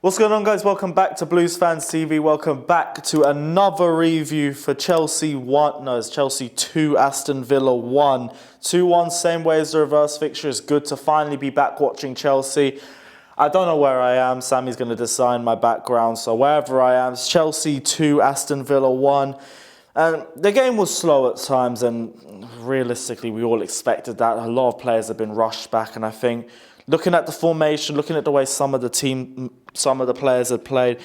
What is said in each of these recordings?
What's going on, guys? Welcome back to Blues Fans TV. Welcome back to another review for Chelsea 2, Aston Villa 1. 2-1, same way as the reverse fixture. It's good to finally be back watching Chelsea. I don't know where I am. Sammy's going to design my background, so wherever I am, it's Chelsea 2, Aston Villa 1. And the game was slow at times, and realistically, we all expected that. A lot of players have been rushed back, and I think looking at the formation, looking at the way some of the players had played,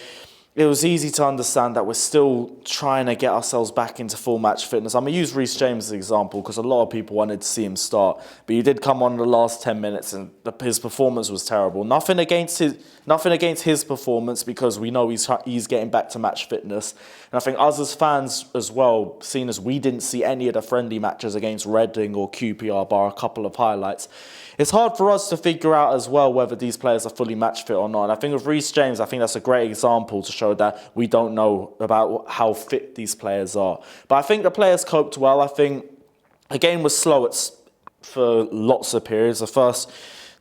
it was easy to understand that we're still trying to get ourselves back into full match fitness. I'm going to use Reece James as an example because a lot of people wanted to see him start, but he did come on in the last 10 minutes and his performance was terrible. Nothing against his performance, because we know he's getting back to match fitness. And I think us as fans as well, seeing as we didn't see any of the friendly matches against Reading or QPR bar a couple of highlights, it's hard for us to figure out as well whether these players are fully match fit or not. And I think with Reece James, I think that's a great example to show that we don't know about how fit these players are. But I think the players coped well. I think the game was slow for lots of periods. The first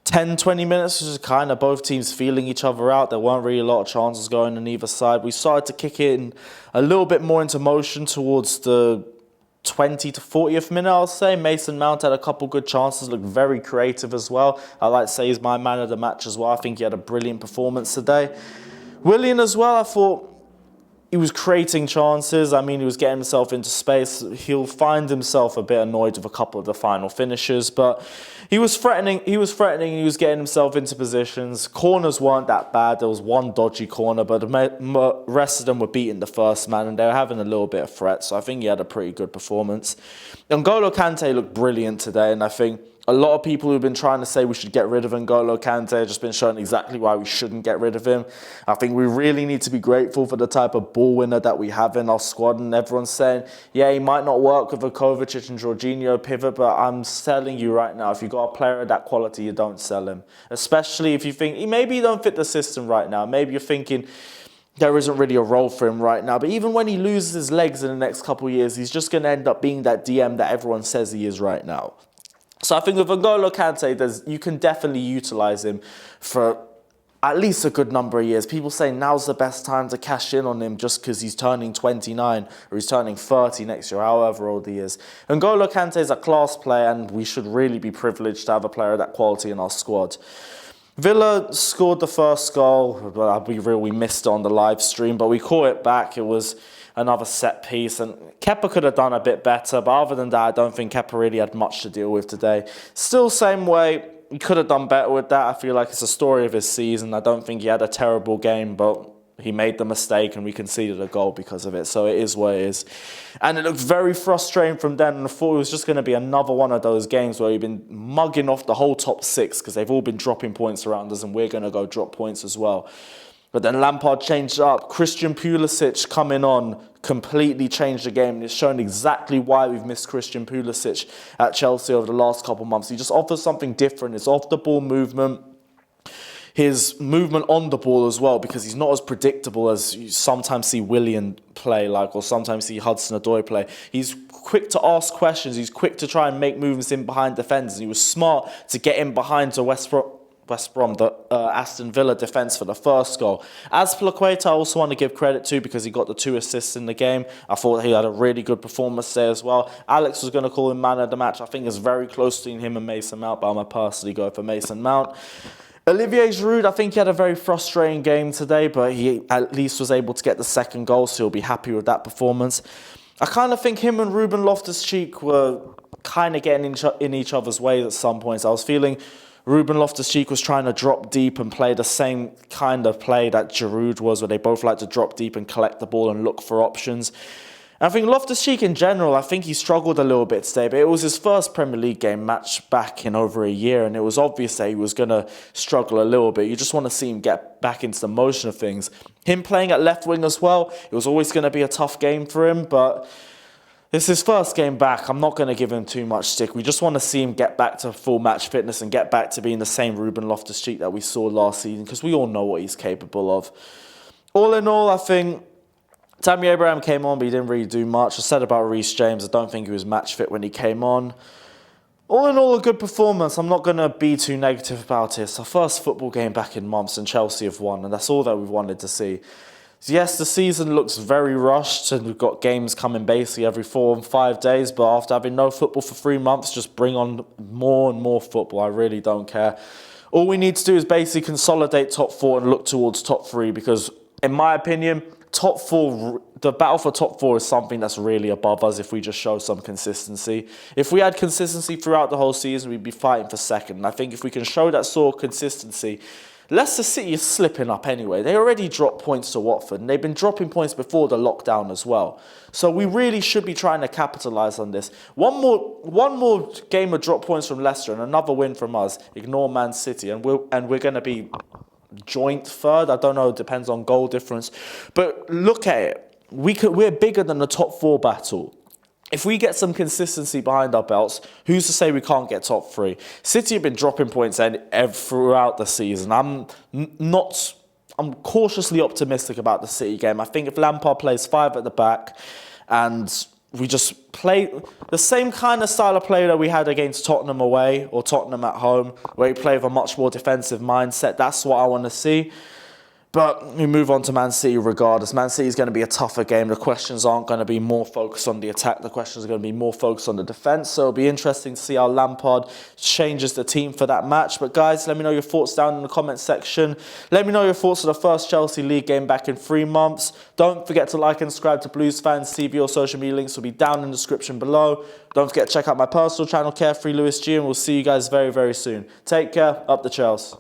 10, 20 minutes was just kind of both teams feeling each other out. There weren't really a lot of chances going on either side. We started to kick in a little bit more into motion towards the 20 to 40th minute, I'll say. Mason Mount had a couple good chances, looked very creative as well. I like to say he's my man of the match as well. I think he had a brilliant performance today. Willian as well, I thought he was creating chances. I mean, he was getting himself into space. He'll find himself a bit annoyed with a couple of the final finishes, but he was threatening, he was getting himself into positions. Corners weren't that bad. There was one dodgy corner, but the rest of them were beating the first man, and they were having a little bit of threat, so I think he had a pretty good performance. N'Golo Kante looked brilliant today, and I think a lot of people who've been trying to say we should get rid of N'Golo Kante have just been shown exactly why we shouldn't get rid of him. I think we really need to be grateful for the type of ball winner that we have in our squad, and everyone's saying, yeah, he might not work with a Kovacic and Jorginho pivot, but I'm telling you right now, if you've got a player of that quality, you don't sell him. Especially if you think, maybe you don't fit the system right now. Maybe you're thinking, there isn't really a role for him right now. But even when he loses his legs in the next couple of years, he's just going to end up being that DM that everyone says he is right now. So I think with N'Golo Kante, you can definitely utilise him for at least a good number of years. People say now's the best time to cash in on him just because he's turning 29 or he's turning 30 next year, however old he is. N'Golo Kante is a class player, and we should really be privileged to have a player of that quality in our squad. Villa scored the first goal. I'll be real, we missed it on the live stream, but we caught it back. It was another set piece, and Kepa could have done a bit better, but other than that, I don't think Kepa really had much to deal with today. Still same way, he could have done better with that. I feel like it's a story of his season. I don't think he had a terrible game, but he made the mistake and we conceded a goal because of it, so it is what it is. And it looked very frustrating from then, and I thought it was just going to be another one of those games where we've been mugging off the whole top six because they've all been dropping points around us, and we're going to go drop points as well. But then Lampard changed up. Christian Pulisic coming on completely changed the game. And it's shown exactly why we've missed Christian Pulisic at Chelsea over the last couple of months. He just offers something different. It's off the ball movement. His movement on the ball as well, because he's not as predictable as you sometimes see Willian play or sometimes see Hudson-Odoi play. He's quick to ask questions. He's quick to try and make movements in behind defenders. He was smart to get in behind to West Brom, the Aston Villa defence for the first goal. As for Laqueta, I also want to give credit to because he got the 2 assists in the game. I thought he had a really good performance there as well. Alex was going to call him man of the match. I think it's very close between him and Mason Mount, but I'm going to personally go for Mason Mount. Olivier Giroud, I think he had a very frustrating game today, but he at least was able to get the second goal, so he'll be happy with that performance. I kind of think him and Giroud and Loftus-Cheek were kind of getting in each other's ways at some points. I was feeling Giroud and Loftus-Cheek was trying to drop deep and play the same kind of play that Giroud was, where they both like to drop deep and collect the ball and look for options. And I think Loftus-Cheek in general, I think he struggled a little bit today, but it was his first Premier League game match back in over a year, and it was obvious that he was going to struggle a little bit. You just want to see him get back into the motion of things. Him playing at left wing as well, it was always going to be a tough game for him, but it's his first game back. I'm not going to give him too much stick. We just want to see him get back to full match fitness and get back to being the same Giroud and Loftus-Cheek that we saw last season, because we all know what he's capable of. All in all, I think Tammy Abraham came on, but he didn't really do much. I said about Reece James, I don't think he was match fit when he came on. All in all, a good performance. I'm not going to be too negative about it. It's our first football game back in months, and Chelsea have won, and that's all that we've wanted to see. Yes, the season looks very rushed, and we've got games coming basically every 4 and 5 days, but after having no football for 3 months, just bring on more and more football. I really don't care. All we need to do is basically consolidate top 4 and look towards top 3, because in my opinion, top 4, the battle for top 4 is something that's really above us if we just show some consistency. If we had consistency throughout the whole season, we'd be fighting for second. And I think if we can show that sort of consistency, Leicester City is slipping up anyway. They already dropped points to Watford, and they've been dropping points before the lockdown as well. So we really should be trying to capitalise on this. One more game of drop points from Leicester and another win from us. Ignore Man City, and we're going to be joint third. I don't know, it depends on goal difference. But look at it. We're bigger than the top 4 battle. If we get some consistency behind our belts, who's to say we can't get top 3? City have been dropping points throughout the season. I'm cautiously optimistic about the City game. I think if Lampard plays 5 at the back and we just play the same kind of style of play that we had against Tottenham away or Tottenham at home, where we play with a much more defensive mindset, that's what I want to see. But we move on to Man City regardless. Man City is going to be a tougher game. The questions aren't going to be more focused on the attack. The questions are going to be more focused on the defence. So it'll be interesting to see how Lampard changes the team for that match. But guys, let me know your thoughts down in the comment section. Let me know your thoughts on the first Chelsea League game back in 3 months. Don't forget to like and subscribe to Blues Fans TV. Or social media links will be down in the description below. Don't forget to check out my personal channel, Carefree Lewis G, and we'll see you guys very, very soon. Take care. Up the Chels.